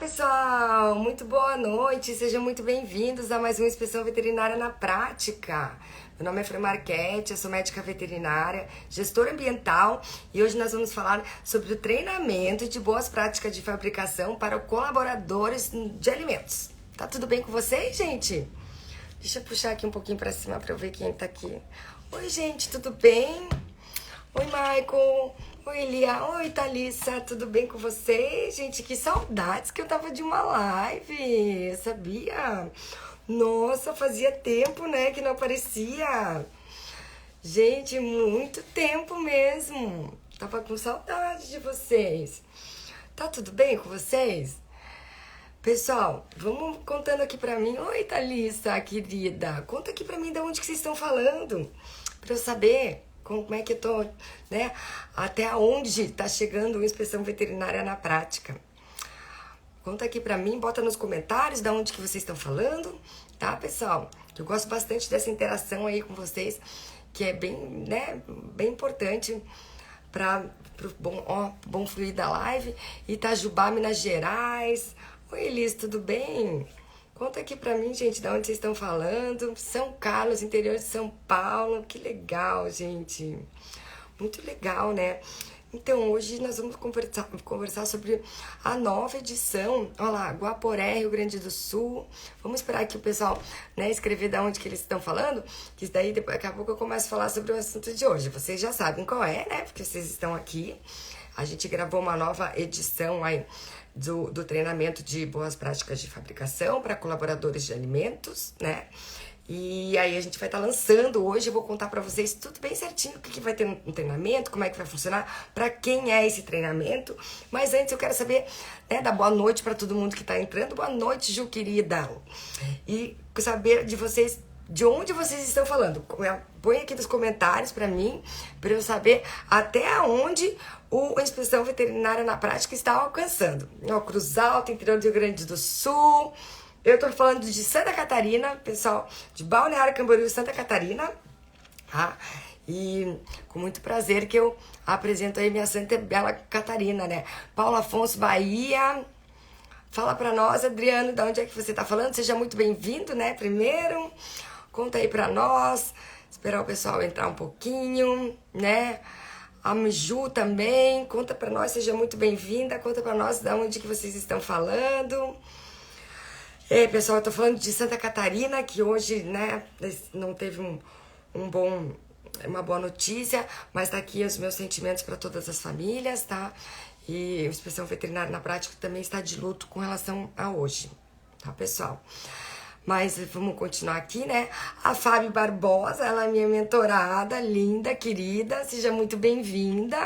Pessoal, muito boa noite, sejam muito bem-vindos a mais uma Inspeção Veterinária na Prática. Meu nome é Fran Marchetti, eu sou médica veterinária, gestora ambiental e hoje nós vamos falar sobre o treinamento de boas práticas de fabricação para colaboradores de alimentos. Tá tudo bem com vocês, gente? Deixa eu puxar aqui um pouquinho para cima para eu ver quem tá aqui. Oi, gente, tudo bem? Oi, Michael. Oi, Elia. Oi, Thalissa. Tudo bem com vocês? Gente, que saudades que eu tava de uma live. Sabia? Nossa, fazia tempo, né, que não aparecia. Gente, muito tempo mesmo. Tava com saudade de vocês. Tá tudo bem com vocês? Pessoal, vamos contando aqui pra mim. Oi, Thalissa, querida. Conta aqui pra mim de onde que vocês estão falando. Pra eu saber como é que eu tô, né? Até onde tá chegando a inspeção veterinária na prática. Conta aqui pra mim, bota nos comentários de onde que vocês estão falando, tá, pessoal? Eu gosto bastante dessa interação aí com vocês, que é bem, né, bem importante para pro bom fluir da live. Itajubá, Minas Gerais. Oi, Elis, tudo bem? Conta aqui pra mim, gente, de onde vocês estão falando. São Carlos, interior de São Paulo. Que legal, gente. Muito legal, né? Então, hoje nós vamos conversar sobre a nova edição. Olha lá, Guaporé, Rio Grande do Sul. Vamos esperar aqui o pessoal, né, escrever de onde que eles estão falando, que daí daqui a pouco eu começo a falar sobre o assunto de hoje. Vocês já sabem qual é, né? Porque vocês estão aqui. A gente gravou uma nova edição aí do treinamento de boas práticas de fabricação para colaboradores de alimentos, né? E aí a gente vai estar lançando hoje, eu vou contar para vocês tudo bem certinho, o que vai ter no treinamento, como é que vai funcionar, para quem é esse treinamento. Mas antes eu quero saber, né, dar boa noite para todo mundo que está entrando. Boa noite, Ju, querida. E saber de vocês, de onde vocês estão falando. Põe aqui nos comentários para mim, para eu saber até onde a inspeção veterinária na prática está alcançando. Ó, Cruz Alta, interior do Rio Grande do Sul. Eu tô falando de Santa Catarina, pessoal, de Balneário Camboriú, Santa Catarina, tá? E com muito prazer que eu apresento aí minha Santa e Bela Catarina, né? Paulo Afonso, Bahia. Fala pra nós, Adriano, de onde é que você tá falando? Seja muito bem-vindo, né? Primeiro, conta aí pra nós. Esperar o pessoal entrar um pouquinho, né? A Miju também, conta pra nós, seja muito bem-vinda. Conta pra nós de onde que vocês estão falando. Pessoal, eu tô falando de Santa Catarina, que hoje, né, não teve uma boa notícia, mas tá aqui os meus sentimentos para todas as famílias, tá? E a inspeção veterinária na prática também está de luto com relação a hoje, tá, pessoal? Mas vamos continuar aqui, né? A Fábio Barbosa, ela é minha mentorada, linda, querida, seja muito bem-vinda,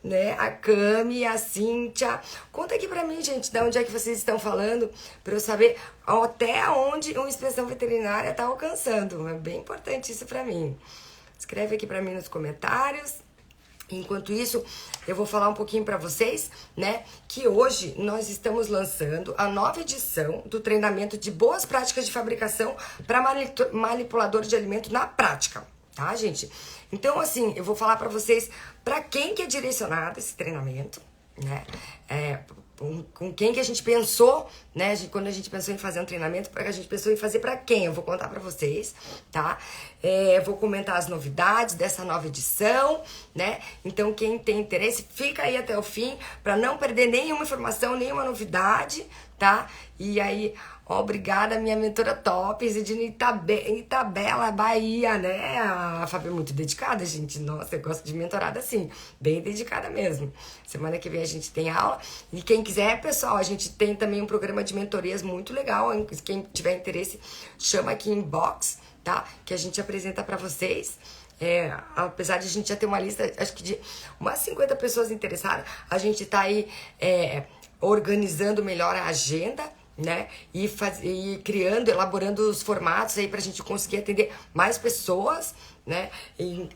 né? A Cami, a Cíntia. Conta aqui pra mim, gente, de onde é que vocês estão falando, pra eu saber até onde uma inspeção veterinária tá alcançando. É bem importante isso pra mim. Escreve aqui pra mim nos comentários. Enquanto isso, eu vou falar um pouquinho pra vocês, né, que hoje nós estamos lançando a nova edição do treinamento de boas práticas de fabricação para manipulador de alimento na prática, tá, gente? Então, assim, eu vou falar pra vocês pra quem que é direcionado esse treinamento, né? Com quem que a gente pensou, né? Quando a gente pensou em fazer um treinamento, a gente pensou em fazer pra quem? Eu vou contar pra vocês, tá? Vou comentar as novidades dessa nova edição, né? Então, quem tem interesse, fica aí até o fim pra não perder nenhuma informação, nenhuma novidade, tá? E aí, obrigada, minha mentora top, de Itabela, Bahia, né? A Fábio é muito dedicada, gente. Nossa, eu gosto de mentorada assim, bem dedicada mesmo. Semana que vem a gente tem aula. E quem quiser, pessoal, a gente tem também um programa de mentorias muito legal. Quem tiver interesse, chama aqui em inbox, tá? Que a gente apresenta pra vocês. Apesar de a gente já ter uma lista, acho que de umas 50 pessoas interessadas, a gente tá aí organizando melhor a agenda, né? E criando, elaborando os formatos aí pra gente conseguir atender mais pessoas, né? E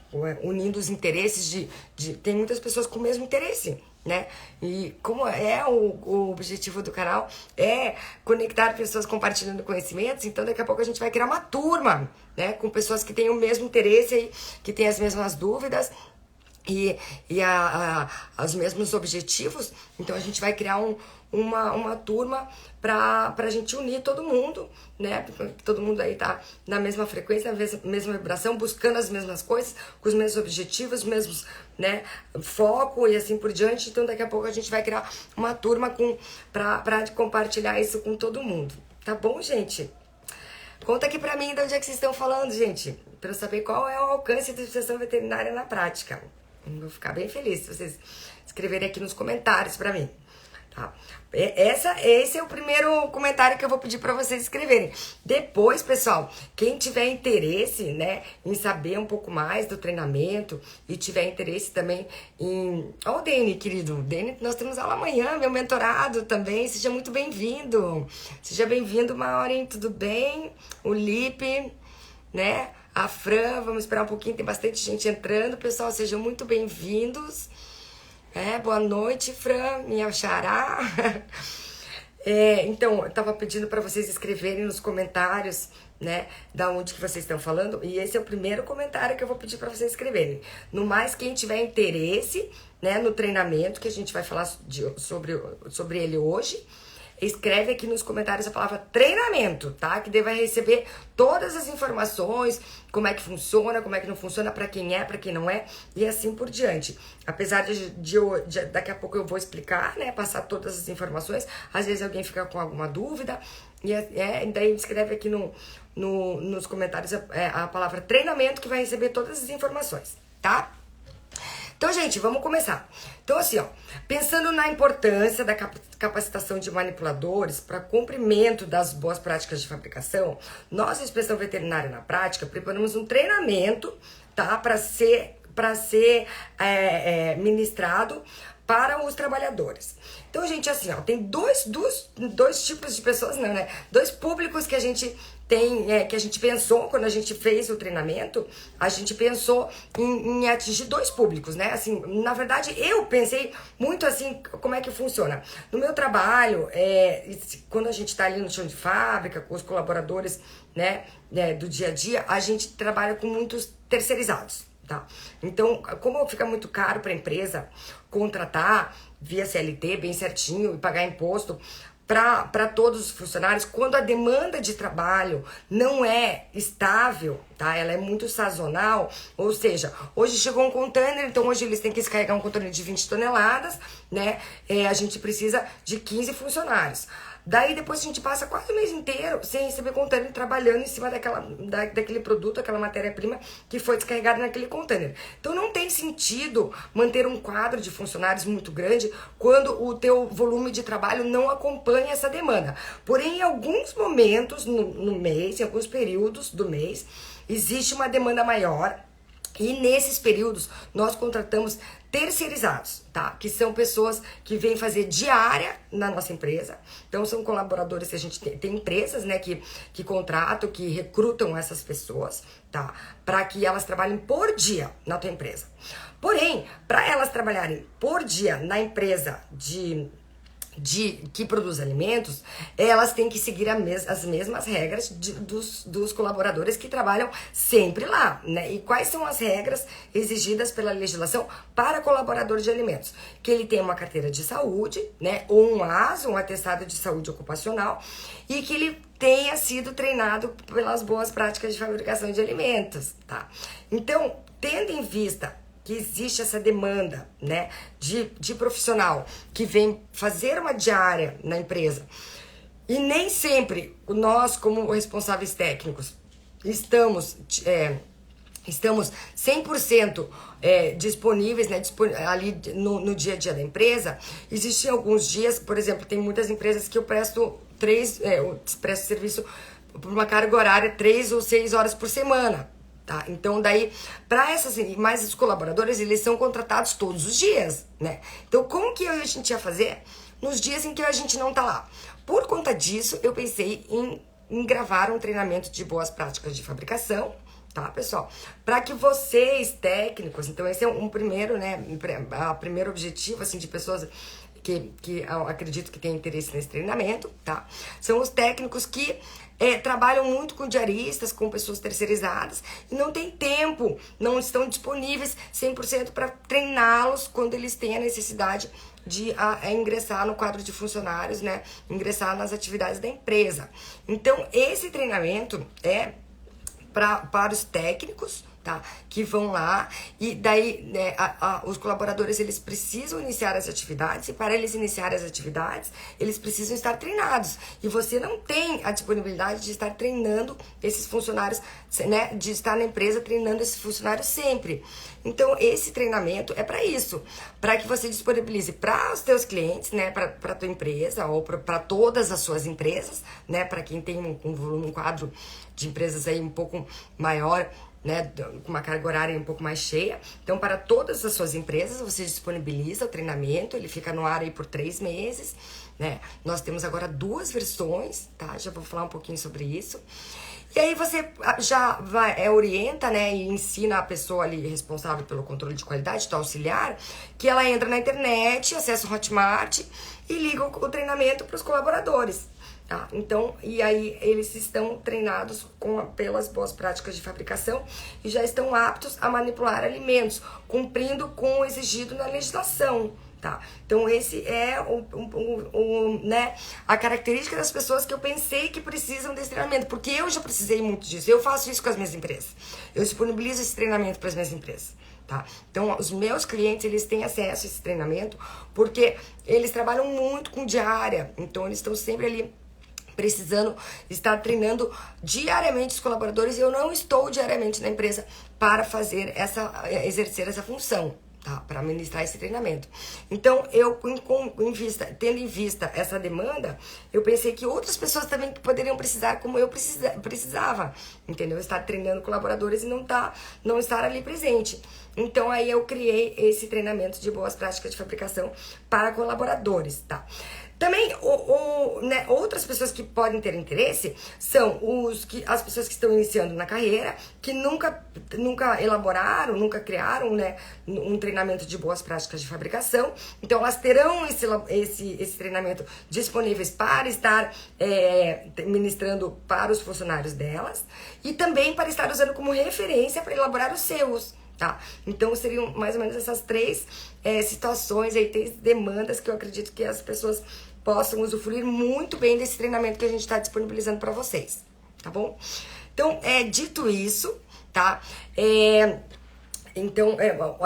unindo os interesses tem muitas pessoas com o mesmo interesse, né? E como o objetivo do canal é conectar pessoas compartilhando conhecimentos, então daqui a pouco a gente vai criar uma turma, né? Com pessoas que têm o mesmo interesse aí, que têm as mesmas dúvidas. e, os mesmos objetivos, então a gente vai criar uma turma para a gente unir todo mundo, né? Todo mundo aí tá na mesma frequência, na mesma vibração, buscando as mesmas coisas, com os mesmos objetivos, os mesmos, né, foco e assim por diante. Então daqui a pouco a gente vai criar uma turma para compartilhar isso com todo mundo. Tá bom, gente? Conta aqui pra mim de onde é que vocês estão falando, gente, para eu saber qual é o alcance da expressão veterinária na prática. Eu vou ficar bem feliz se vocês escreverem aqui nos comentários pra mim. Tá? Esse é o primeiro comentário que eu vou pedir para vocês escreverem. Depois, pessoal, quem tiver interesse, né, em saber um pouco mais do treinamento e tiver interesse também em... Ó, o Dene, querido. Dene, nós temos aula amanhã, meu mentorado também. Seja muito bem-vindo. Seja bem-vindo, Maureen, tudo bem? O Lipe, né? A Fran, vamos esperar um pouquinho, tem bastante gente entrando. Pessoal, sejam muito bem-vindos. Boa noite, Fran, minha xará. Então, eu tava pedindo para vocês escreverem nos comentários, né, da onde que vocês estão falando. E esse é o primeiro comentário que eu vou pedir para vocês escreverem. No mais, quem tiver interesse, né, no treinamento, que a gente vai falar sobre ele hoje, escreve aqui nos comentários a palavra treinamento, tá? Que daí vai receber todas as informações, como é que funciona, como é que não funciona, pra quem é, pra quem não é, e assim por diante. Apesar de daqui a pouco eu vou explicar, né? Passar todas as informações. Às vezes alguém fica com alguma dúvida, e daí escreve aqui nos comentários a palavra treinamento, que vai receber todas as informações, tá? Então, gente, vamos começar. Então, assim, ó, pensando na importância da capacitação de manipuladores para cumprimento das boas práticas de fabricação, nós, Inspeção Veterinária na Prática, preparamos um treinamento, tá, para ser ministrado para os trabalhadores. Então, gente, assim, ó, tem dois tipos de pessoas, não, né? Dois públicos que a gente tem, que a gente pensou quando a gente fez o treinamento. A gente pensou em atingir dois públicos, né? Assim, na verdade, eu pensei muito assim, como é que funciona. No meu trabalho, quando a gente tá ali no chão de fábrica, com os colaboradores, né, do dia a dia, a gente trabalha com muitos terceirizados. Tá? Então, como fica muito caro para a empresa contratar via CLT bem certinho e pagar imposto para todos os funcionários, quando a demanda de trabalho não é estável, tá? Ela é muito sazonal, ou seja, hoje chegou um container, então hoje eles têm que descarregar um container de 20 toneladas, né? A gente precisa de 15 funcionários. Daí depois a gente passa quase o mês inteiro sem receber container, trabalhando em cima daquele produto, aquela matéria-prima que foi descarregada naquele container. Então não tem sentido manter um quadro de funcionários muito grande quando o teu volume de trabalho não acompanha essa demanda. Porém, em alguns momentos no mês, em alguns períodos do mês, existe uma demanda maior. E nesses períodos, nós contratamos terceirizados, tá? Que são pessoas que vêm fazer diária na nossa empresa. Então, são colaboradores que a gente tem empresas, né, que contratam, que recrutam essas pessoas, tá? Para que elas trabalhem por dia na tua empresa. Porém, para elas trabalharem por dia na empresa que produz alimentos, elas têm que seguir as mesmas regras dos colaboradores que trabalham sempre lá, né? E quais são as regras exigidas pela legislação para colaborador de alimentos? Que ele tenha uma carteira de saúde, né? Ou um ASO, um atestado de saúde ocupacional, e que ele tenha sido treinado pelas boas práticas de fabricação de alimentos, tá? Então, tendo em vista que existe essa demanda, né, de profissional que vem fazer uma diária na empresa, e nem sempre nós, como responsáveis técnicos, estamos 100% disponíveis, né, ali no dia a dia da empresa. Existem alguns dias, por exemplo, tem muitas empresas que eu presto serviço por uma carga horária 3 ou 6 horas por semana. Tá? Então, daí, para essas, mais os colaboradores, eles são contratados todos os dias, né? Então, como que a gente ia fazer nos dias em que a gente não tá lá? Por conta disso, eu pensei em gravar um treinamento de boas práticas de fabricação, tá, pessoal? Para que vocês, técnicos, então esse é um primeiro, né, primeiro objetivo, assim, de pessoas que eu acredito que tem interesse nesse treinamento, tá? São os técnicos que trabalham muito com diaristas, com pessoas terceirizadas e não tem tempo, não estão disponíveis 100% para treiná-los quando eles têm a necessidade de ingressar no quadro de funcionários, né? Ingressar nas atividades da empresa. Então, esse treinamento é para os técnicos, tá? Que vão lá e daí, né, os colaboradores, eles precisam iniciar as atividades e para eles iniciarem as atividades, eles precisam estar treinados. E você não tem a disponibilidade de estar treinando esses funcionários, né? De estar na empresa treinando esses funcionários sempre. Então, esse treinamento é para isso, para que você disponibilize para os teus clientes, né? Para a tua empresa ou para todas as suas empresas, né? Para quem tem um quadro de empresas aí um pouco maior, né, com uma carga horária um pouco mais cheia. Então, para todas as suas empresas, você disponibiliza o treinamento, ele fica no ar aí por 3 meses, né? Nós temos agora 2 versões, tá? Já vou falar um pouquinho sobre isso. E aí você já orienta, né, e ensina a pessoa ali responsável pelo controle de qualidade, do auxiliar, que ela entra na internet, acessa o Hotmart e liga o treinamento para os colaboradores. Tá? Então, e aí eles estão treinados pelas boas práticas de fabricação e já estão aptos a manipular alimentos, cumprindo com o exigido na legislação. Tá? Então, esse é né, a característica das pessoas que eu pensei que precisam desse treinamento, porque eu já precisei muito disso. Eu faço isso com as minhas empresas. Eu disponibilizo esse treinamento para as minhas empresas. Tá? Então, os meus clientes, eles têm acesso a esse treinamento porque eles trabalham muito com diária. Então, eles estão sempre ali precisando estar treinando diariamente os colaboradores e eu não estou diariamente na empresa para exercer essa função, tá? Para ministrar esse treinamento. Então, tendo em vista essa demanda, eu pensei que outras pessoas também poderiam precisar, como eu precisava, entendeu? Estar treinando colaboradores e não estar ali presente. Então, aí eu criei esse treinamento de boas práticas de fabricação para colaboradores, tá? Também, né, outras pessoas que podem ter interesse são as pessoas que estão iniciando na carreira, que nunca elaboraram, nunca criaram, né, um treinamento de boas práticas de fabricação. Então, elas terão esse treinamento disponíveis para estar ministrando para os funcionários delas e também para estar usando como referência para elaborar os seus. Tá? Então, seriam mais ou menos essas 3 situações, aí, 3 demandas que eu acredito que as pessoas possam usufruir muito bem desse treinamento que a gente está disponibilizando para vocês, tá bom? Então, dito isso, tá? Então,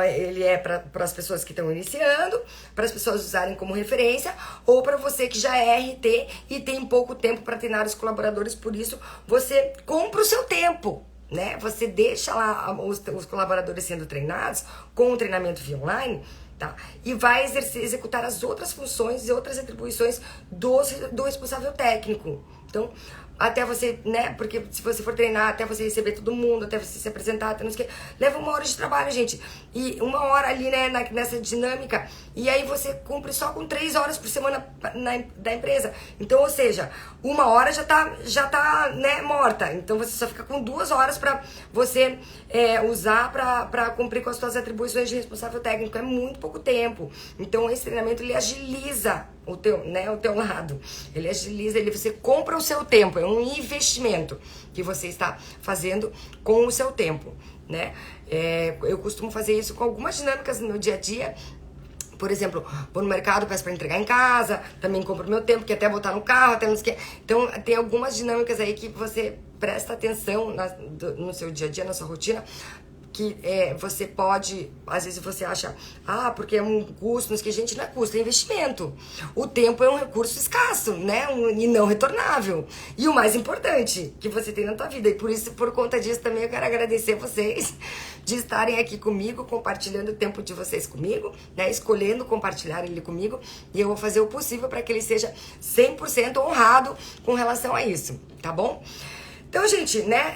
ele é para as pessoas que estão iniciando, para as pessoas usarem como referência, ou para você que já é RT e tem pouco tempo para treinar os colaboradores, por isso você compra o seu tempo, né? Você deixa lá os colaboradores sendo treinados com o treinamento via online, tá? E vai executar as outras funções e outras atribuições do responsável técnico. Então, até você, né? Porque se você for treinar, até você receber todo mundo, até você se apresentar, até não sei o que, leva 1 hora de trabalho, gente. E 1 hora ali, né, nessa dinâmica. E aí você cumpre só com 3 horas por semana da empresa. Então, ou seja, 1 hora já tá, né, morta. Então você só fica com 2 horas pra você usar pra cumprir com as suas atribuições de responsável técnico. É muito pouco tempo. Então, esse treinamento, ele agiliza o teu lado. Ele agiliza, você compra o seu tempo, é um investimento que você está fazendo com o seu tempo, né? Eu costumo fazer isso com algumas dinâmicas no dia a dia. Por exemplo, vou no mercado, peço para entregar em casa, também compro meu tempo, que até botar no carro, até não sei o que. Então, tem algumas dinâmicas aí que você presta atenção no seu dia a dia, na sua rotina, que você pode, às vezes você acha, porque é um custo, mas que gente, não é custo, é investimento. O tempo é um recurso escasso, né, e não retornável. E o mais importante que você tem na tua vida. E por isso, por conta disso, também eu quero agradecer vocês de estarem aqui comigo, compartilhando o tempo de vocês comigo, né, escolhendo compartilhar ele comigo. E eu vou fazer o possível para que ele seja 100% honrado com relação a isso, tá bom? Então, gente, né,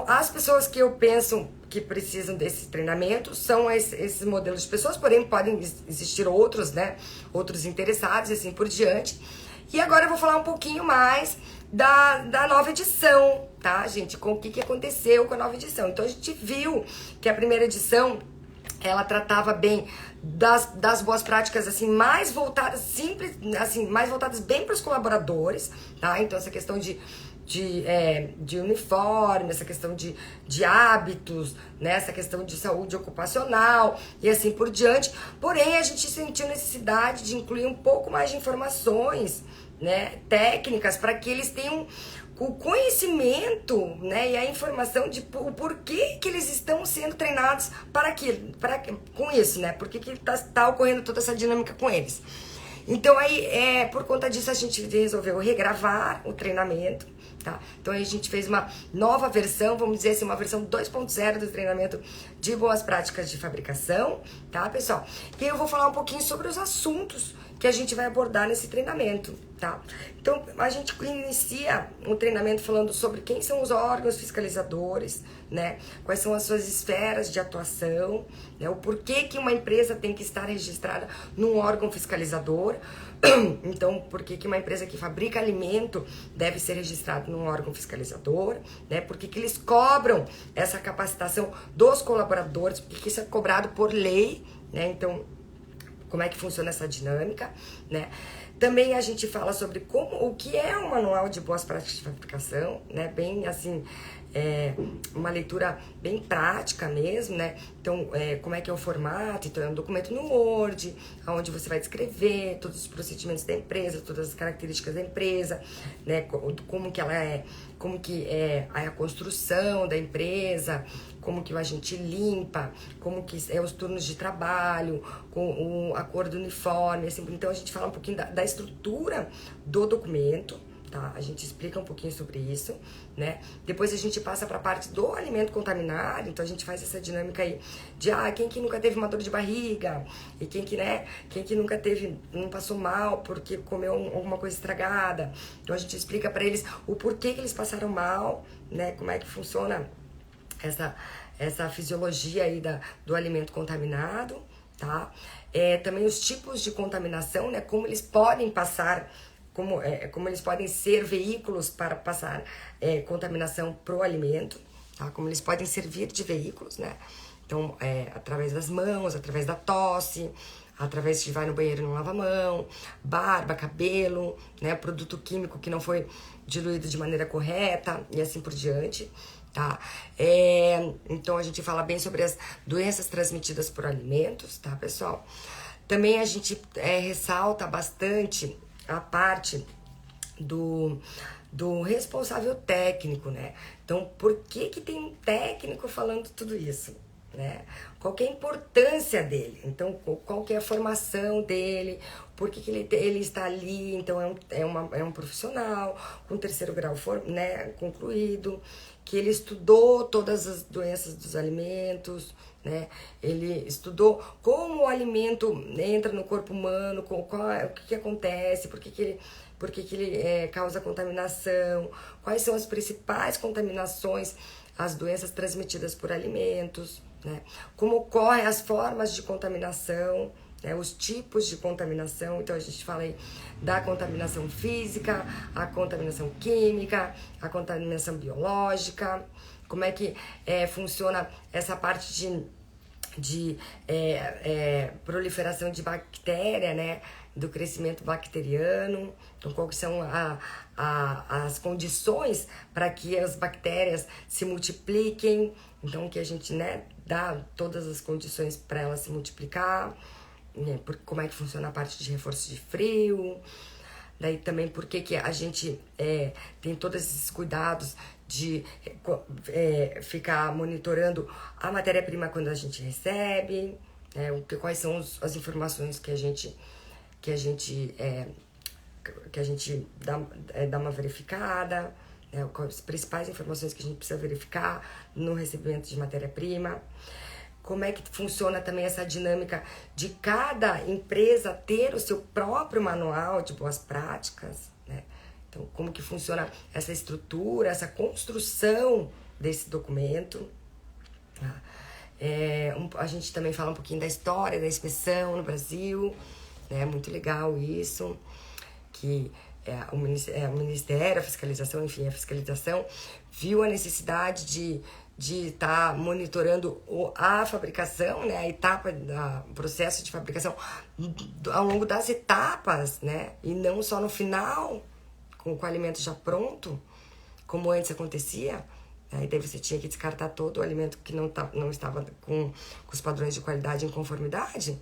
as pessoas que eu penso que precisam desse treinamento são esses modelos de pessoas, porém podem existir outros, né, outros interessados e assim por diante. E agora eu vou falar um pouquinho mais da nova edição, tá, gente? Com o que aconteceu com a nova edição. Então, a gente viu que a primeira edição, ela tratava bem das boas práticas, assim, mais voltadas, simples, assim, mais voltadas bem para os colaboradores, tá? Então, essa questão de uniforme, essa questão de hábitos, né? Essa questão de saúde ocupacional e assim por diante. Porém, a gente sentiu necessidade de incluir um pouco mais de informações, né, técnicas, para que eles tenham o conhecimento, né, e a informação de o porquê que eles estão sendo treinados para aquilo, com isso, né? Por que tá ocorrendo toda essa dinâmica com eles. Então aí, por conta disso, a gente resolveu regravar o treinamento, tá? Então aí a gente fez uma nova versão, vamos dizer assim, uma versão 2.0 do treinamento de boas práticas de fabricação, tá, pessoal? E eu vou falar um pouquinho sobre os assuntos que a gente vai abordar nesse treinamento, tá? Então, a gente inicia um treinamento falando sobre quem são os órgãos fiscalizadores, né? Quais são as suas esferas de atuação, né? O porquê que uma empresa tem que estar registrada num órgão fiscalizador. Então, por que uma empresa que fabrica alimento deve ser registrada num órgão fiscalizador, né? Por que eles cobram essa capacitação dos colaboradores, porque isso é cobrado por lei, né? Então, como é que funciona essa dinâmica, né? Também a gente fala sobre o que é um manual de boas práticas de fabricação, né? Bem assim, uma leitura bem prática mesmo, né? Então, como é que é o formato? Então, é um documento no Word, onde você vai descrever todos os procedimentos da empresa, todas as características da empresa, né? Como que ela é, como que é a construção da empresa, como que a gente limpa, como que é os turnos de trabalho, com a cor do uniforme, assim. Então a gente fala um pouquinho da estrutura do documento, tá? A gente explica um pouquinho sobre isso, né? Depois a gente passa para a parte do alimento contaminado, então a gente faz essa dinâmica aí de quem que nunca teve uma dor de barriga, e quem que nunca teve, não passou mal porque comeu alguma coisa estragada. Então a gente explica para eles o porquê que eles passaram mal, né? Como é que funciona essa fisiologia aí do alimento contaminado, tá? Também os tipos de contaminação, né? Como eles podem passar, como eles podem ser veículos para passar contaminação pro alimento, tá? Como eles podem servir de veículos, né? Então, através das mãos, através da tosse, através de vai no banheiro e não lava a mão, barba, cabelo, né? Produto químico que não foi diluído de maneira correta e assim por diante. Tá? Então a gente fala bem sobre as doenças transmitidas por alimentos, tá, pessoal? Também a gente ressalta bastante a parte do responsável técnico, né? Então, por que tem um técnico falando tudo isso, né? Qual que é a importância dele? Então, qual que é a formação dele? Por que ele está ali? Então, é um profissional com terceiro grau, né, concluído, que ele estudou todas as doenças dos alimentos, né? Ele estudou como o alimento entra no corpo humano, o que acontece, por que ele causa contaminação, quais são as principais contaminações, as doenças transmitidas por alimentos, né? Como ocorrem as formas de contaminação, né? Os tipos de contaminação. Então a gente fala aí da contaminação física, a contaminação química, a contaminação biológica, como é que funciona essa parte de proliferação de bactéria, né? Do crescimento bacteriano. Então, quais são as condições para que as bactérias se multipliquem. Então, que a gente, né, dá todas as condições para elas se multiplicar. Né? Como é que funciona a parte de reforço de frio. Daí também por que a gente tem todos esses cuidados de ficar monitorando a matéria-prima quando a gente recebe, quais são as informações que a gente dá uma verificada, as principais informações que a gente precisa verificar no recebimento de matéria-prima. Como é que funciona também essa dinâmica de cada empresa ter o seu próprio manual de boas práticas, né? Então, como que funciona essa estrutura, essa construção desse documento. Tá? A gente também fala um pouquinho da história da inspeção no Brasil, né? Muito legal isso, que o Ministério, a fiscalização, enfim, a fiscalização viu a necessidade de estar monitorando a fabricação, né, a etapa do processo de fabricação ao longo das etapas, né, e não só no final, com o alimento já pronto, como antes acontecia. Aí daí você tinha que descartar todo o alimento que não estava com os padrões de qualidade em conformidade.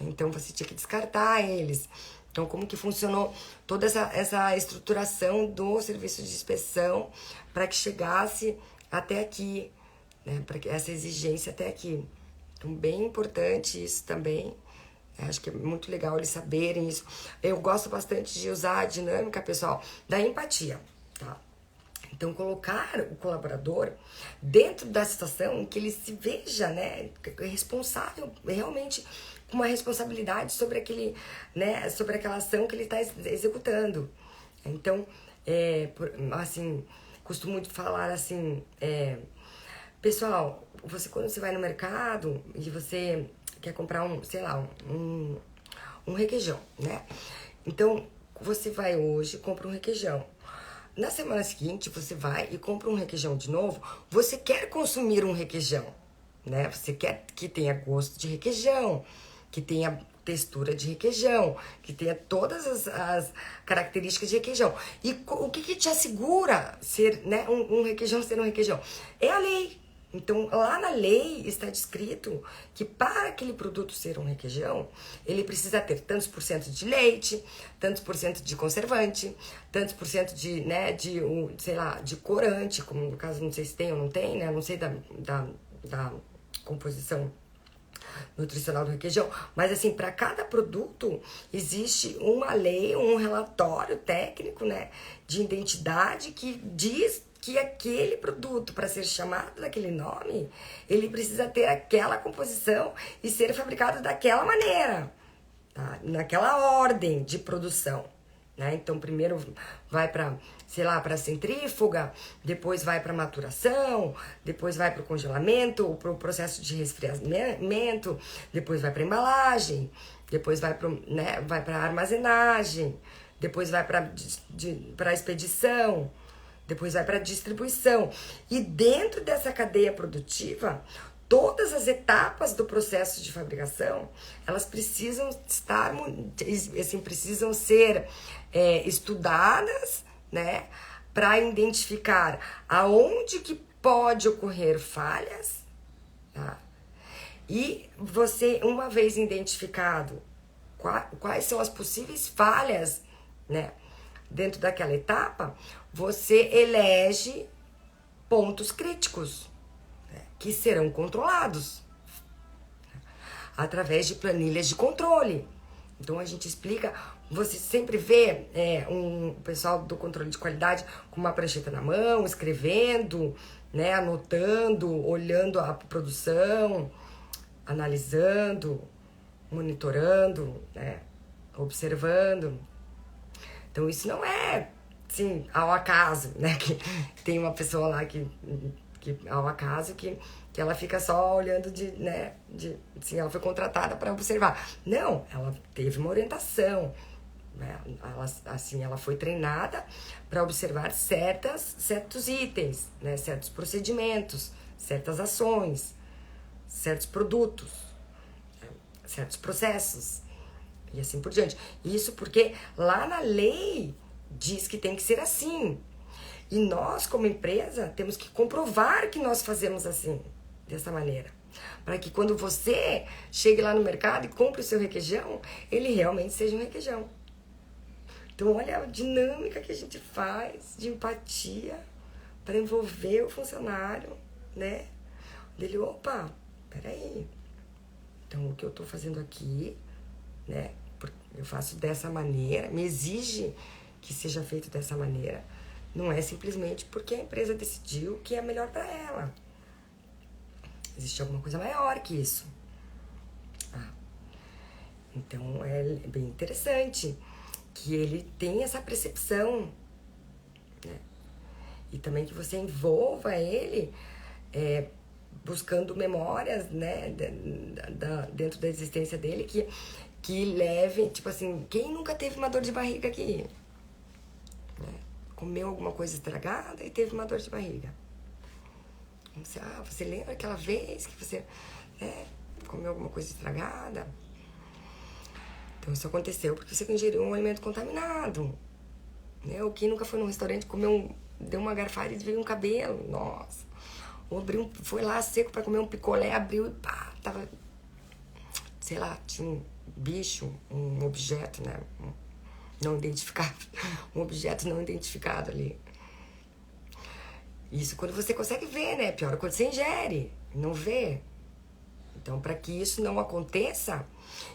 Então você tinha que descartar eles. Então como que funcionou toda essa estruturação do serviço de inspeção para que chegasse até aqui, né? Para que essa exigência até aqui. Então bem importante isso também. Acho que é muito legal eles saberem isso. Eu gosto bastante de usar a dinâmica, pessoal, da empatia, tá? Então, colocar o colaborador dentro da situação em que ele se veja, né, responsável, realmente com uma responsabilidade sobre aquele, né, sobre aquela ação que ele está executando. Então, assim, costumo falar assim, pessoal, quando você vai no mercado e você quer comprar um requeijão, né? Então, você vai hoje e compra um requeijão. Na semana seguinte, você vai e compra um requeijão de novo. Você quer consumir um requeijão, né? Você quer que tenha gosto de requeijão, que tenha textura de requeijão, que tenha todas as características de requeijão. E o que te assegura ser, né, um requeijão ser um requeijão? É a lei. Então, lá na lei está descrito que para aquele produto ser um requeijão, ele precisa ter tantos por cento de leite, tantos por cento de conservante, tantos por cento de, né, de corante, como no caso, não sei se tem ou não tem, né, não sei da composição nutricional do requeijão, mas assim, para cada produto existe uma lei, um relatório técnico, né, de identidade que diz que aquele produto, para ser chamado daquele nome, ele precisa ter aquela composição e ser fabricado daquela maneira, tá? Naquela ordem de produção, né? Então, primeiro vai para, para centrífuga, depois vai para maturação, depois vai para o congelamento, para o processo de resfriamento, depois vai para embalagem, depois vai para armazenagem, depois vai para expedição, depois vai para distribuição. E dentro dessa cadeia produtiva, todas as etapas do processo de fabricação, elas precisam estar, assim, precisam ser estudadas, né, para identificar aonde que pode ocorrer falhas, tá? E você, uma vez identificado quais são as possíveis falhas, né, dentro daquela etapa, você elege pontos críticos, né, que serão controlados através de planilhas de controle. Então a gente explica, você sempre vê um pessoal do controle de qualidade com uma prancheta na mão, escrevendo, né, anotando, olhando a produção, analisando, monitorando, né, observando. Então isso não é, assim, ao acaso, né? Que tem uma pessoa lá que ao acaso que ela fica só olhando assim, ela foi contratada para observar. Não, ela teve uma orientação, né? Ela foi treinada para observar certos itens, né? Certos procedimentos, certas ações, certos produtos, certos processos. E assim por diante. Isso porque lá na lei diz que tem que ser assim. E nós, como empresa, temos que comprovar que nós fazemos assim, dessa maneira. Para que quando você chegue lá no mercado e compre o seu requeijão, ele realmente seja um requeijão. Então, olha a dinâmica que a gente faz de empatia para envolver o funcionário, né? Dele, opa, peraí. Então, o que eu estou fazendo aqui, né? Eu faço dessa maneira, me exige que seja feito dessa maneira. Não é simplesmente porque a empresa decidiu que é melhor para ela. Existe alguma coisa maior que isso. Então é bem interessante que ele tenha essa percepção, né? E também que você envolva ele buscando memórias, né, dentro da existência dele que levem, tipo assim, quem nunca teve uma dor de barriga aqui? Né? Comeu alguma coisa estragada e teve uma dor de barriga. Você lembra aquela vez que você, né, comeu alguma coisa estragada? Então isso aconteceu porque você ingeriu um alimento contaminado. Né? Ou quem nunca foi num restaurante, deu uma garfada e veio um cabelo, nossa. Ou foi lá seco para comer um picolé, abriu e pá, tava, sei lá, tinha um bicho, um objeto, né? Não identificado. Um objeto não identificado ali. Isso quando você consegue ver, né? Pior é quando você ingere, não vê. Então, para que isso não aconteça,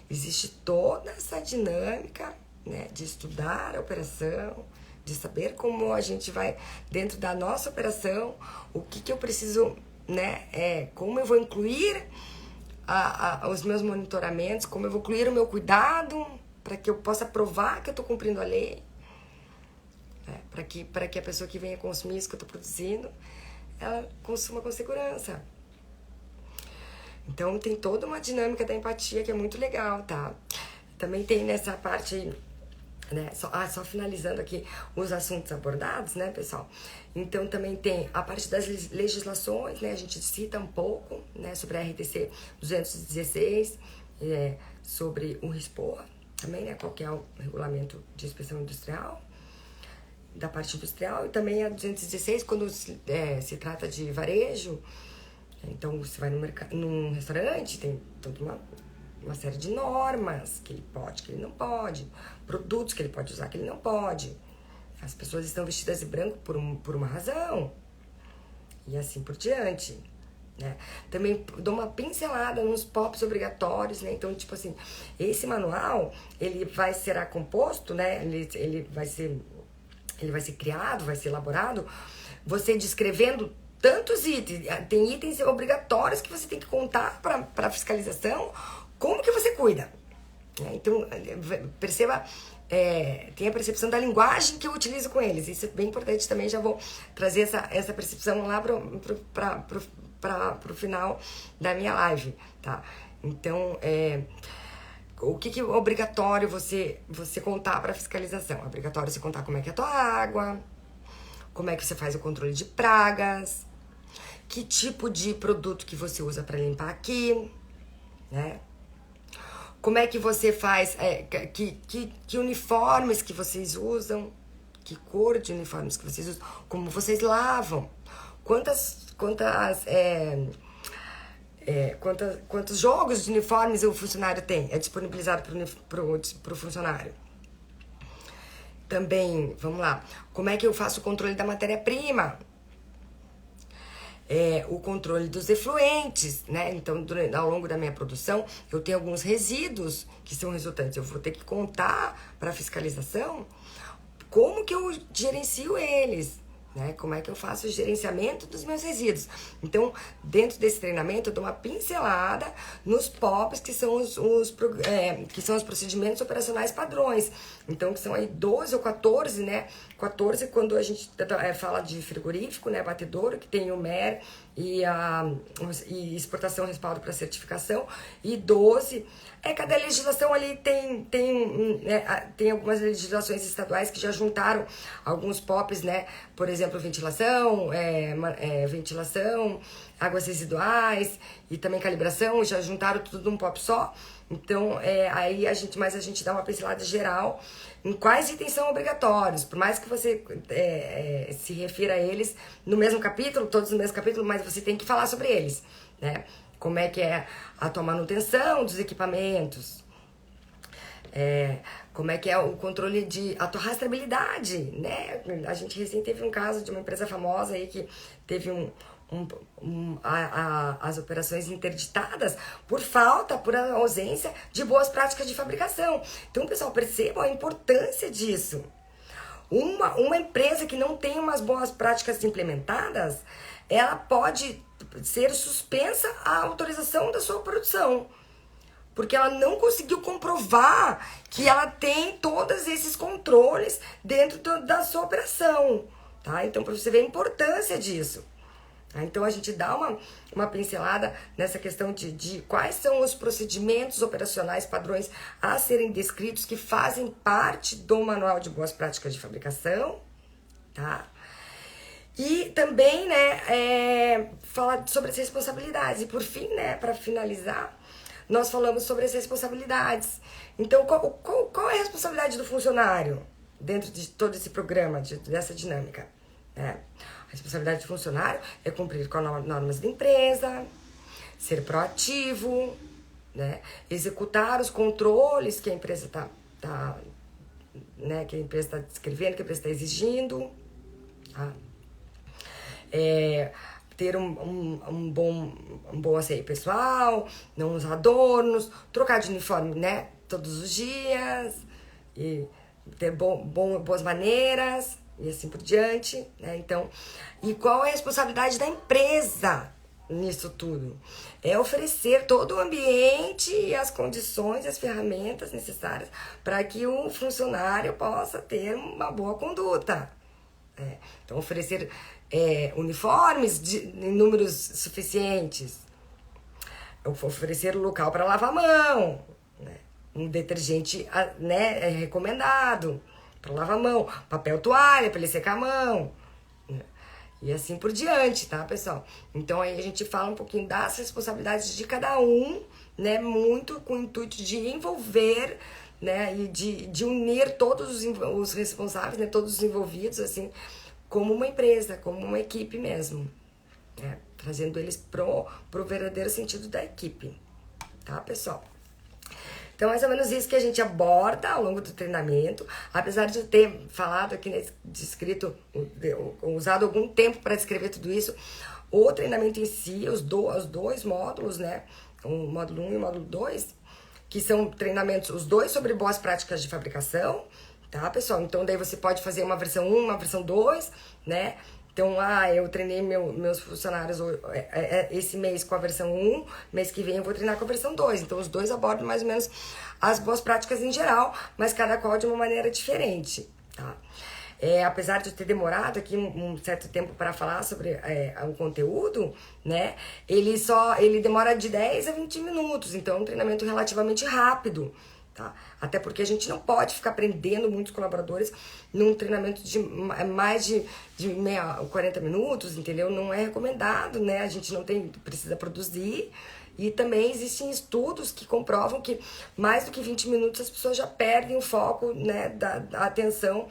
existe toda essa dinâmica, né, de estudar a operação, de saber como a gente vai, dentro da nossa operação, o que eu preciso, né, como eu vou incluir os meus monitoramentos, como eu vou incluir o meu cuidado, para que eu possa provar que eu estou cumprindo a lei, né, para que a pessoa que venha consumir isso que eu estou produzindo, ela consuma com segurança. Então, tem toda uma dinâmica da empatia que é muito legal, tá? Também tem nessa parte, né? Só finalizando aqui os assuntos abordados, né, pessoal? Então, também tem a parte das legislações, né? A gente cita um pouco, né, sobre a RDC 216, sobre o RISPOA, também, né? Qual que é o regulamento de inspeção industrial, da parte industrial, e também a 216, quando se trata de varejo. Então, você vai num restaurante, tem toda uma série de normas que ele pode, que ele não pode, produtos que ele pode usar, que ele não pode. As pessoas estão vestidas de branco por uma razão, e assim por diante, né? Também dou uma pincelada nos POPs obrigatórios, né? Então, tipo assim, esse manual, ele será composto, né? Ele vai ser criado, vai ser elaborado, você descrevendo tantos itens, tem itens obrigatórios que você tem que contar para a fiscalização, como que você cuida. Então, perceba, tem a percepção da linguagem que eu utilizo com eles, isso é bem importante também, já vou trazer essa percepção lá pro final da minha live, tá? Então, o que é obrigatório você contar para a fiscalização? É obrigatório você contar como é que é a tua água, como é que você faz o controle de pragas, que tipo de produto que você usa para limpar aqui, né? Como é que você faz, que uniformes que vocês usam, que cor de uniformes que vocês usam, como vocês lavam, quantos jogos de uniformes o funcionário tem, é disponibilizado pro funcionário. Também, vamos lá, como é que eu faço o controle da matéria-prima? O controle dos efluentes, né? Então, ao longo da minha produção, eu tenho alguns resíduos que são resultantes. Eu vou ter que contar para a fiscalização como que eu gerencio eles, né? Como é que eu faço o gerenciamento dos meus resíduos. Então, dentro desse treinamento, eu dou uma pincelada nos POPs, que são que são os procedimentos operacionais padrões. Então, que são aí 12 ou 14, né? 14 quando a gente fala de frigorífico, né? Batedouro, que tem o MER e exportação respaldo para certificação. E 12, cada legislação ali tem algumas legislações estaduais que já juntaram alguns POPs, né? Por exemplo, ventilação, águas residuais e também calibração, já juntaram tudo num POP só. Então, aí a gente dá uma pincelada geral em quais itens são obrigatórios, por mais que você se refira a eles no mesmo capítulo, todos no mesmo capítulo, mas você tem que falar sobre eles, né? Como é que é a tua manutenção dos equipamentos, como é que é o controle a tua rastreabilidade, né? A gente recém teve um caso de uma empresa famosa aí que teve as operações interditadas por ausência de boas práticas de fabricação. Então, pessoal, percebam a importância disso. Uma empresa que não tem umas boas práticas implementadas, ela pode ser suspensa a autorização da sua produção, porque ela não conseguiu comprovar que ela tem todos esses controles dentro da sua operação, tá? Então, para você ver a importância disso. Então, a gente dá uma pincelada nessa questão de quais são os procedimentos operacionais padrões a serem descritos que fazem parte do Manual de Boas Práticas de Fabricação, tá? E também, né, falar sobre as responsabilidades. E por fim, né, para finalizar, nós falamos sobre as responsabilidades. Então, qual é a responsabilidade do funcionário dentro de todo esse programa, dessa dinâmica? Né? A responsabilidade do funcionário é cumprir com as normas da empresa, ser proativo, né, executar os controles que a empresa né, que a empresa está descrevendo, que a empresa está exigindo, tá? Ter um bom asseio pessoal, não usar adornos, trocar de uniforme, né, todos os dias, e ter boas maneiras, e assim por diante, né? Então, e qual é a responsabilidade da empresa nisso tudo? É oferecer todo o ambiente e as condições, as ferramentas necessárias para que o funcionário possa ter uma boa conduta. Então, oferecer uniformes em números suficientes, oferecer local para lavar a mão, né? Um detergente, né, recomendado para lavar a mão, papel toalha para ele secar a mão, né? E assim por diante, tá, pessoal? Então aí a gente fala um pouquinho das responsabilidades de cada um, né, muito com o intuito de envolver, né, e de unir todos os responsáveis, né, todos os envolvidos, assim, como uma empresa, como uma equipe mesmo, né? Trazendo eles pro verdadeiro sentido da equipe, tá, pessoal? Então, mais ou menos isso que a gente aborda ao longo do treinamento. Apesar de eu ter falado aqui, né, descrito, usado algum tempo para descrever tudo isso, o treinamento em si, os dois módulos, né, o módulo 1 e o módulo 2, que são treinamentos, os dois sobre boas práticas de fabricação, tá, pessoal? Então, daí você pode fazer uma versão 1, uma versão 2, né? Então, eu treinei meus funcionários esse mês com a versão 1, mês que vem eu vou treinar com a versão 2. Então, os dois abordam mais ou menos as boas práticas em geral, mas cada qual de uma maneira diferente, tá? Apesar de eu ter demorado aqui um certo tempo para falar sobre o conteúdo, né? Ele demora de 10 a 20 minutos, então é um treinamento relativamente rápido, tá? Até porque a gente não pode ficar prendendo muitos colaboradores num treinamento de mais de 40 minutos, entendeu? Não é recomendado, né? A gente não precisa produzir. E também existem estudos que comprovam que mais do que 20 minutos as pessoas já perdem o foco, né, da atenção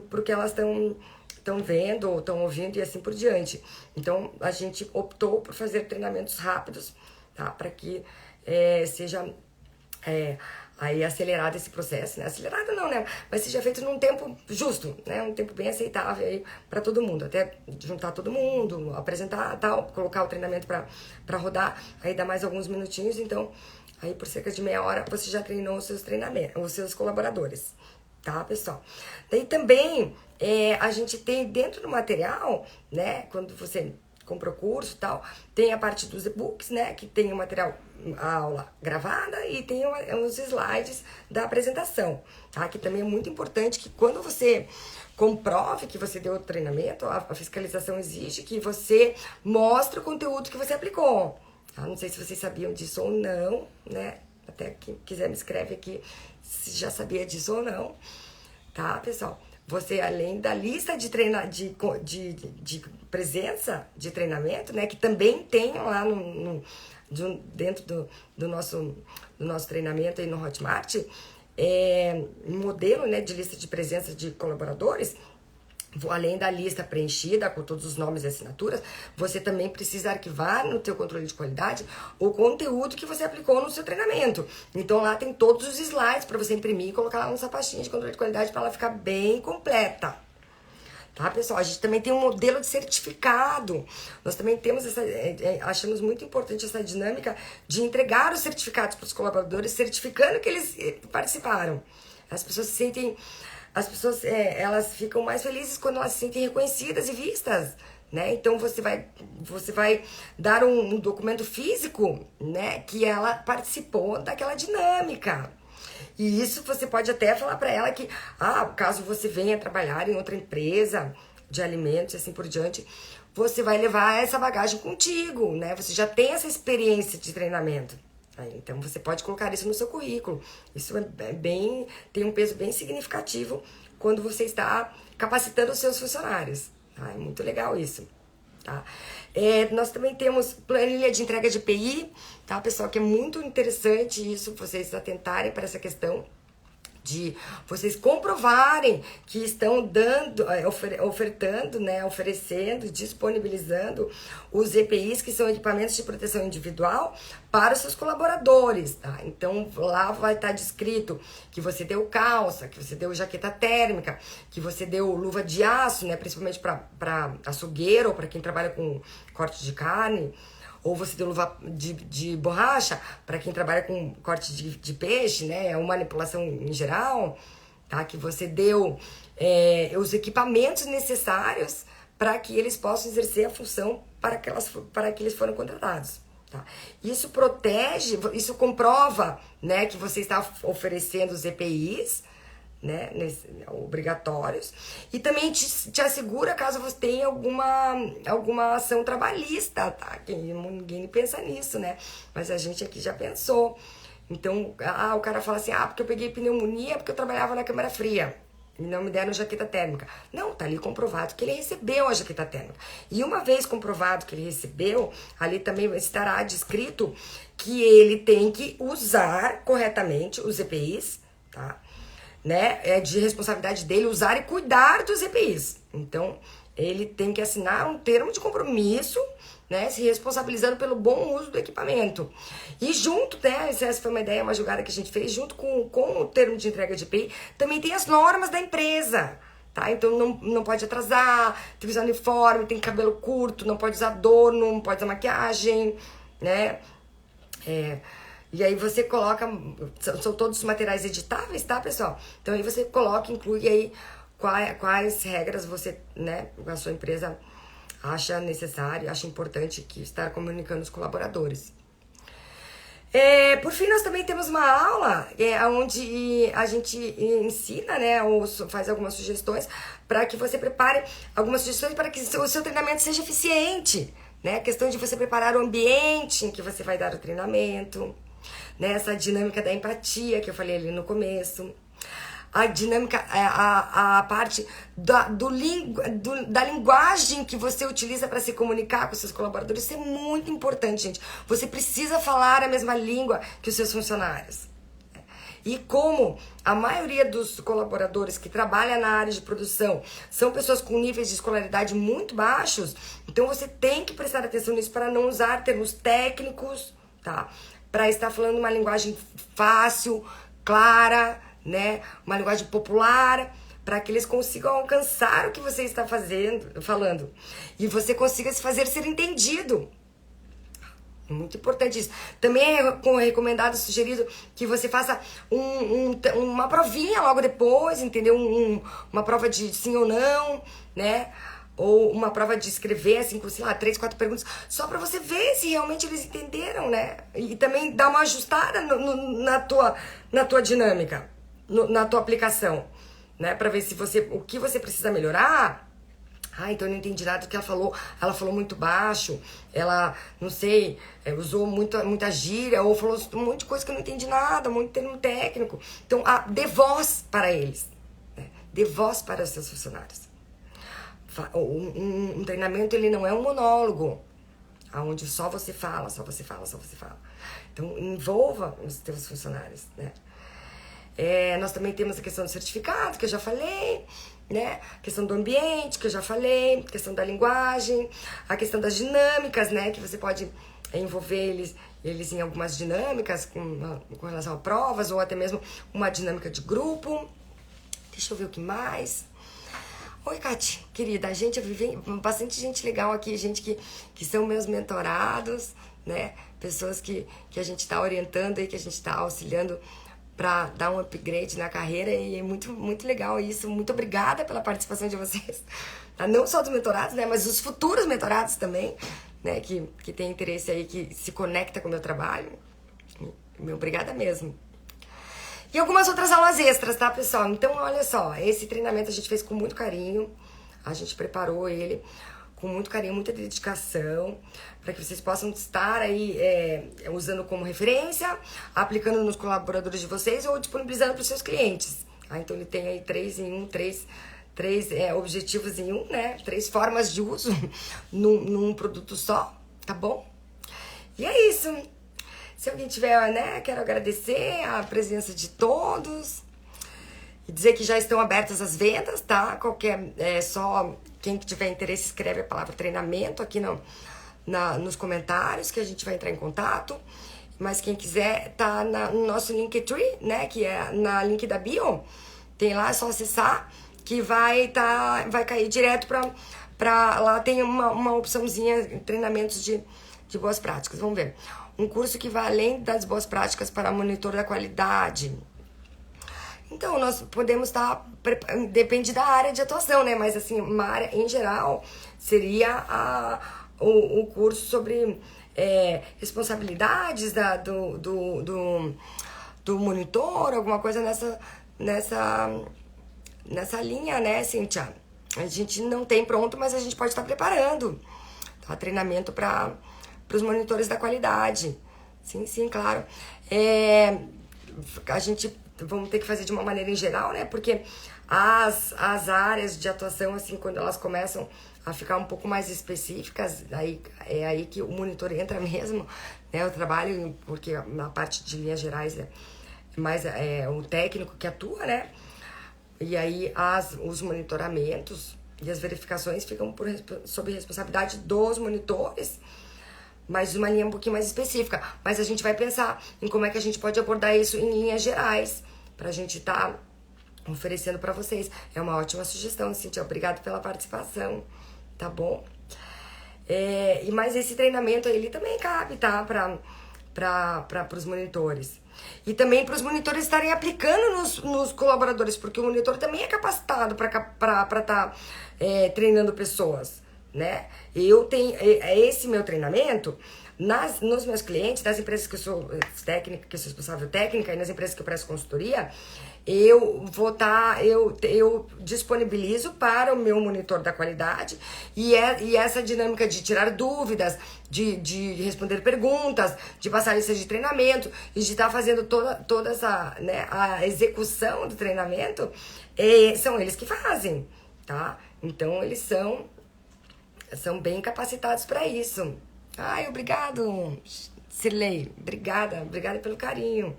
pro que elas estão vendo ou estão ouvindo e assim por diante. Então, a gente optou por fazer treinamentos rápidos, tá? Para que seja aí acelerado esse processo, né? Acelerado não, né? Mas seja feito num tempo justo, né? Um tempo bem aceitável aí para todo mundo. Até juntar todo mundo, apresentar, tal, colocar o treinamento para rodar, aí dá mais alguns minutinhos. Então, aí por cerca de meia hora você já treinou os seus treinamentos, os seus colaboradores, tá, pessoal? Daí também a gente tem dentro do material, né? Quando você compra o curso e tal, tem a parte dos e-books, né, que tem o material, a aula gravada e tem os slides da apresentação, tá? Que também é muito importante que quando você comprove que você deu o treinamento, a fiscalização exige que você mostre o conteúdo que você aplicou, tá? Não sei se vocês sabiam disso ou não, né? Até quem quiser me escreve aqui se já sabia disso ou não, tá, pessoal? Você, além da lista de presença de treinamento, né, que também tem lá dentro do nosso treinamento aí no Hotmart, modelo, né, de lista de presença de colaboradores. Além da lista preenchida com todos os nomes e assinaturas, você também precisa arquivar no teu controle de qualidade o conteúdo que você aplicou no seu treinamento. Então lá tem todos os slides para você imprimir e colocar lá nessa pastinha de controle de qualidade para ela ficar bem completa. Tá, pessoal? A gente também tem um modelo de certificado. Nós também temos achamos muito importante essa dinâmica de entregar os certificados para os colaboradores, certificando que eles participaram. As pessoas elas ficam mais felizes quando elas se sentem reconhecidas e vistas, né? Então você vai dar um documento físico, né, que ela participou daquela dinâmica. E isso você pode até falar para ela que, caso você venha trabalhar em outra empresa de alimentos e assim por diante, você vai levar essa bagagem contigo, né? Você já tem essa experiência de treinamento. Então você pode colocar isso no seu currículo. Isso tem um peso bem significativo quando você está capacitando os seus funcionários, Tá? É muito legal isso. Tá? Nós também temos planilha de entrega de EPI, tá, pessoal? Que é muito interessante isso, vocês atentarem para essa questão de vocês comprovarem que estão dando, ofertando, né, oferecendo, disponibilizando os EPIs, que são equipamentos de proteção individual, para os seus colaboradores, tá? Então, lá vai estar descrito que você deu calça, que você deu jaqueta térmica, que você deu luva de aço, né, principalmente para açougueiro ou para quem trabalha com corte de carne, ou você deu luva de borracha para quem trabalha com corte de peixe, né? Ou manipulação em geral, tá? Que você deu os equipamentos necessários para que eles possam exercer a função para que eles foram contratados. Tá? Isso protege, isso comprova, né, que você está oferecendo os EPIs, né, obrigatórios, e também te assegura caso você tenha alguma ação trabalhista, tá? Ninguém pensa nisso, né? Mas a gente aqui já pensou. Então, o cara fala assim, porque eu peguei pneumonia porque eu trabalhava na câmara fria e não me deram jaqueta térmica. Não, tá ali comprovado que ele recebeu a jaqueta térmica. E uma vez comprovado que ele recebeu, ali também estará descrito que ele tem que usar corretamente os EPIs, tá? Né? É de responsabilidade dele usar e cuidar dos EPIs. Então, ele tem que assinar um termo de compromisso, né? Se responsabilizando pelo bom uso do equipamento. E junto, né? Essa foi uma ideia, uma jogada que a gente fez, junto com o termo de entrega de EPI, também tem as normas da empresa. Tá? Então, não pode atrasar, tem que usar uniforme, tem cabelo curto, não pode usar adorno, não pode usar maquiagem, né? E aí você coloca, são todos os materiais editáveis, tá, pessoal? Então aí você coloca, inclui aí quais regras você, né, a sua empresa acha necessário, acha importante que estar comunicando os colaboradores. Por fim, nós também temos uma aula onde a gente ensina, né, ou faz algumas sugestões para que você prepare algumas sugestões para que o seu treinamento seja eficiente, né? A questão de você preparar o ambiente em que você vai dar o treinamento, né? Essa dinâmica da empatia que eu falei ali no começo. A dinâmica, a parte da linguagem que você utiliza para se comunicar com seus colaboradores, isso é muito importante, gente. Você precisa falar a mesma língua que os seus funcionários. E como a maioria dos colaboradores que trabalham na área de produção são pessoas com níveis de escolaridade muito baixos, então você tem que prestar atenção nisso para não usar termos técnicos, tá? Para estar falando uma linguagem fácil, clara, né? Uma linguagem popular, para que eles consigam alcançar o que você está falando. E você consiga se fazer ser entendido. Muito importante isso. Também é recomendado, sugerido que você faça uma provinha logo depois, entendeu? Uma prova de sim ou não, né? Ou uma prova de escrever, assim, com, sei lá, 3, 4 perguntas, só pra você ver se realmente eles entenderam, né? E também dar uma ajustada na tua dinâmica, na tua aplicação, né? Pra ver se o que você precisa melhorar. Então eu não entendi nada do que ela falou. Ela falou muito baixo, ela, não sei, usou muita gíria, ou falou um monte de coisa que eu não entendi nada, muito termo técnico. Então, dê voz para eles, né? Dê voz para os seus funcionários. Um treinamento, ele não é um monólogo, onde só você fala, só você fala, só você fala. Então, envolva os seus funcionários, né? Nós também temos a questão do certificado, que eu já falei, né? A questão do ambiente, que eu já falei, a questão da linguagem, a questão das dinâmicas, né? Que você pode envolver eles em algumas dinâmicas com relação a provas, ou até mesmo uma dinâmica de grupo. Deixa eu ver o que mais. Oi, Kati, querida, eu vivi bastante gente legal aqui, gente que são meus mentorados, né? Pessoas que a gente tá orientando e que a gente tá auxiliando para dar um upgrade na carreira, e é muito, muito legal isso. Muito obrigada pela participação de vocês, tá? Não só dos mentorados, né, mas os futuros mentorados também, né, que tem interesse aí, que se conecta com o meu trabalho. Obrigada mesmo. E algumas outras aulas extras, tá, pessoal? Então, olha só, esse treinamento a gente fez com muito carinho, a gente preparou ele com muito carinho, muita dedicação, para que vocês possam estar aí usando como referência, aplicando nos colaboradores de vocês ou disponibilizando para os seus clientes. Então ele tem aí 3 em 1, três objetivos em um, né? 3 formas de uso num produto só, tá bom? E é isso. Se alguém tiver, né, quero agradecer a presença de todos e dizer que já estão abertas as vendas, tá? Só quem tiver interesse escreve a palavra treinamento aqui nos comentários que a gente vai entrar em contato. Mas quem quiser tá no nosso Linktree, né, que é na link da bio, tem lá, é só acessar que vai cair direto pra lá tem uma opçãozinha, treinamentos de boas práticas. Vamos ver. Um curso que vai além das boas práticas para monitor da qualidade. Então, nós podemos estar... Depende da área de atuação, né? Mas, assim, uma área em geral seria o curso sobre responsabilidades do monitor, alguma coisa nessa linha, né, Cíntia? A gente não tem pronto, mas a gente pode estar preparando, tá? Treinamento para os monitores da qualidade. Sim, claro. A gente vamos ter que fazer de uma maneira em geral, né? Porque as áreas de atuação, assim, quando elas começam a ficar um pouco mais específicas, é aí que o monitor entra mesmo, né? Eu trabalho, porque na parte de linhas gerais é mais o técnico que atua, né? E aí os monitoramentos e as verificações ficam sob responsabilidade dos monitores, mas uma linha um pouquinho mais específica. Mas a gente vai pensar em como é que a gente pode abordar isso em linhas gerais, pra gente estar oferecendo pra vocês. É uma ótima sugestão, Cíntia. Obrigado pela participação, tá bom? Mas esse treinamento, ele também cabe, tá? Para os monitores. E também para os monitores estarem aplicando nos colaboradores, porque o monitor também é capacitado para estar treinando pessoas, né? Esse meu treinamento nos meus clientes, nas empresas que eu sou técnica, que eu sou responsável técnica, e nas empresas que eu presto consultoria, eu disponibilizo para o meu monitor da qualidade e essa dinâmica de tirar dúvidas, de responder perguntas, de passar lista de treinamento e de estar fazendo toda essa, né, a execução do treinamento, são eles que fazem, tá? Então eles são bem capacitados para isso. Ai, obrigado, Cirlei. Obrigada pelo carinho.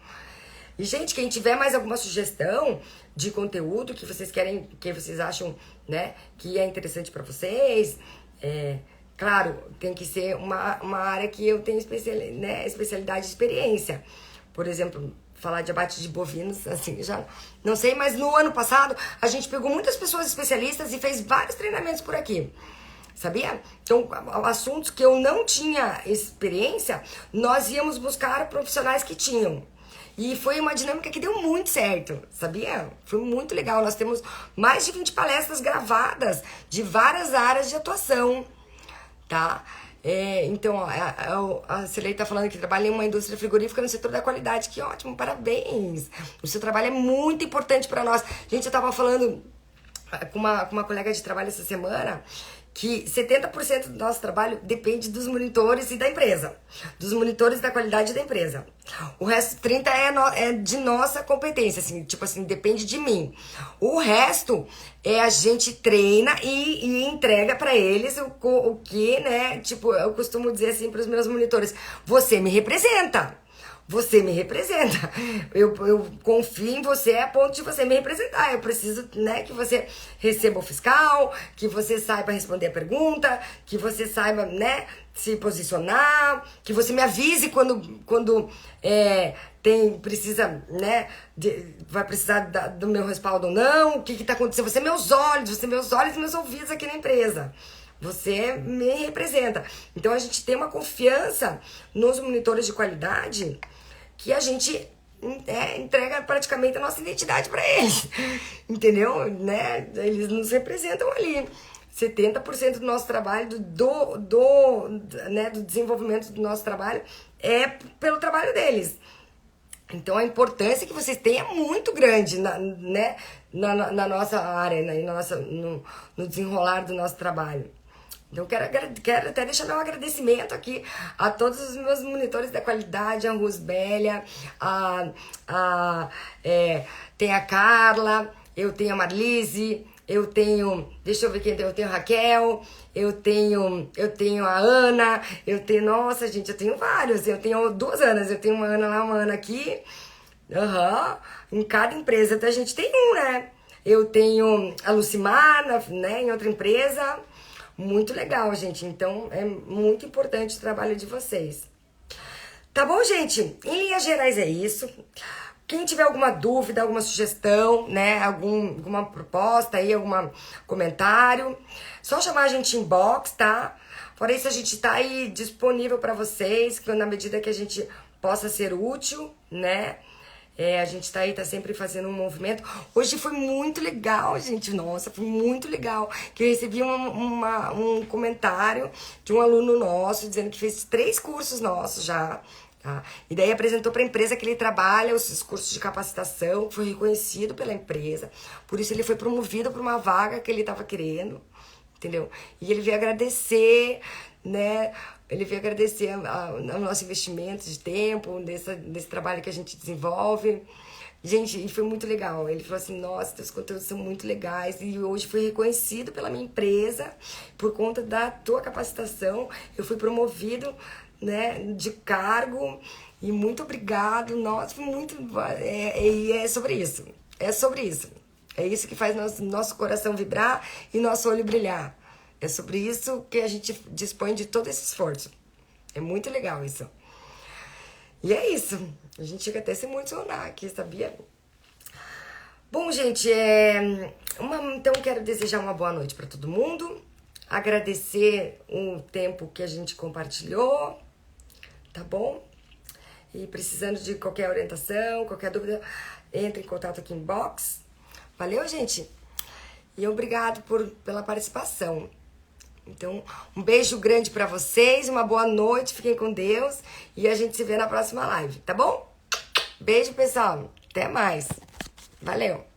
E, gente, quem tiver mais alguma sugestão de conteúdo que vocês querem, que vocês acham, né, que é interessante para vocês, claro, tem que ser uma área que eu tenho especialidade e experiência. Por exemplo, falar de abate de bovinos, assim, já não sei, mas no ano passado a gente pegou muitas pessoas especialistas e fez vários treinamentos por aqui. Sabia? Então, assuntos que eu não tinha experiência, nós íamos buscar profissionais que tinham. E foi uma dinâmica que deu muito certo, sabia? Foi muito legal. Nós temos mais de 20 palestras gravadas de várias áreas de atuação, tá? Então, a Celei tá falando que trabalha em uma indústria frigorífica no setor da qualidade. Que ótimo, parabéns! O seu trabalho é muito importante para nós. Gente, eu tava falando com uma colega de trabalho essa semana que 70% do nosso trabalho depende dos monitores e da empresa, dos monitores da qualidade da empresa. O resto, 30% é de nossa competência, assim, tipo assim, depende de mim. O resto a gente treina e entrega pra eles o que, né, tipo, eu costumo dizer assim pros meus monitores, você me representa. Você me representa. Eu confio em você a ponto de você me representar. Eu preciso, né, que você receba o fiscal, que você saiba responder a pergunta, que você saiba, né, se posicionar, que você me avise quando precisa, né, vai precisar do meu respaldo ou não, o que tá acontecendo. Você é meus olhos e meus ouvidos aqui na empresa. Você me representa. Então a gente tem uma confiança nos monitores de qualidade que a gente entrega praticamente a nossa identidade para eles, entendeu? Né? Eles nos representam ali. 70% do nosso trabalho, do desenvolvimento do nosso trabalho é pelo trabalho deles. Então a importância que vocês têm é muito grande na nossa área, no desenrolar do nosso trabalho. Então, quero até deixar meu agradecimento aqui a todos os meus monitores da qualidade, a Rusbélia, tem a Carla, eu tenho a Marlise, eu tenho, deixa eu ver quem tem, eu tenho a Raquel, eu tenho a Ana, nossa, gente, eu tenho vários, eu tenho 2 Anas, eu tenho uma Ana lá, uma Ana aqui, em cada empresa a gente tem um, né? Eu tenho a Lucimar, né, em outra empresa, muito legal, gente, então é muito importante o trabalho de vocês. Tá bom, gente? Em linhas gerais é isso. Quem tiver alguma dúvida, alguma sugestão, né, alguma proposta aí, algum comentário, só chamar a gente inbox, tá? Fora isso, a gente tá aí disponível para vocês, que na medida que a gente possa ser útil, né? A gente tá aí, tá sempre fazendo um movimento. Hoje foi muito legal, gente. Nossa, foi muito legal. Que eu recebi um comentário de um aluno nosso dizendo que fez 3 cursos nossos já. Tá? E daí apresentou para a empresa que ele trabalha os cursos de capacitação, foi reconhecido pela empresa, por isso ele foi promovido para uma vaga que ele estava querendo, entendeu? E ele veio agradecer, né? Ele veio agradecer ao nosso investimento de tempo, desse trabalho que a gente desenvolve. Gente, e foi muito legal. Ele falou assim, nossa, teus conteúdos são muito legais. E hoje fui reconhecido pela minha empresa por conta da tua capacitação. Eu fui promovido, né, de cargo. E muito obrigado. Nossa, foi muito... é sobre isso. É sobre isso. É isso que faz nosso coração vibrar e nosso olho brilhar. É sobre isso que a gente dispõe de todo esse esforço. É muito legal isso. E é isso. A gente chega até a se emocionar aqui, sabia? Bom, gente, então quero desejar uma boa noite para todo mundo. Agradecer o tempo que a gente compartilhou, tá bom? E precisando de qualquer orientação, qualquer dúvida, entre em contato aqui em inbox. Valeu, gente? E obrigado pela participação. Então, um beijo grande pra vocês, uma boa noite, fiquem com Deus e a gente se vê na próxima live, tá bom? Beijo, pessoal. Até mais. Valeu.